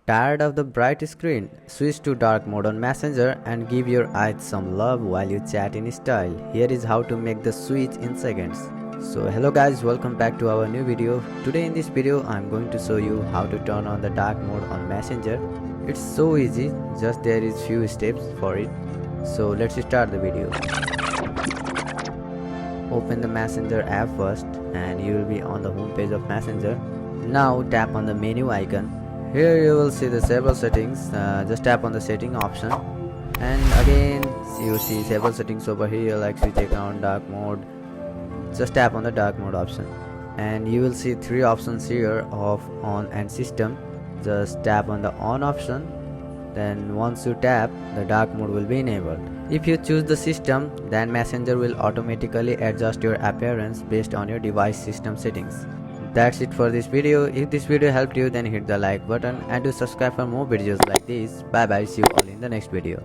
Tired of the bright screen? Switch to dark mode on Messenger and give your eyes some love while you chat in style. Here is how to make the switch in seconds. So hello guys, welcome back to our new video. Today in this video I am going to show you how to turn on the dark mode on Messenger. It's so easy, just there is few steps for it. So let's start the video. Open the Messenger app first and you will be on the home page of Messenger. Now tap on the menu icon. Here you will see the several settings. Just tap on the setting option and again you see several settings over here like switch icon, dark mode. Just tap on the dark mode option and you will see three options here: off, on and system. Just tap on the on option, then once you tap, the dark mode will be enabled. If you choose the system, then Messenger will automatically adjust your appearance based on your device system settings. That's it for this video. If this video helped you, then hit the like button and do subscribe for more videos like this. Bye bye, see you all in the next video.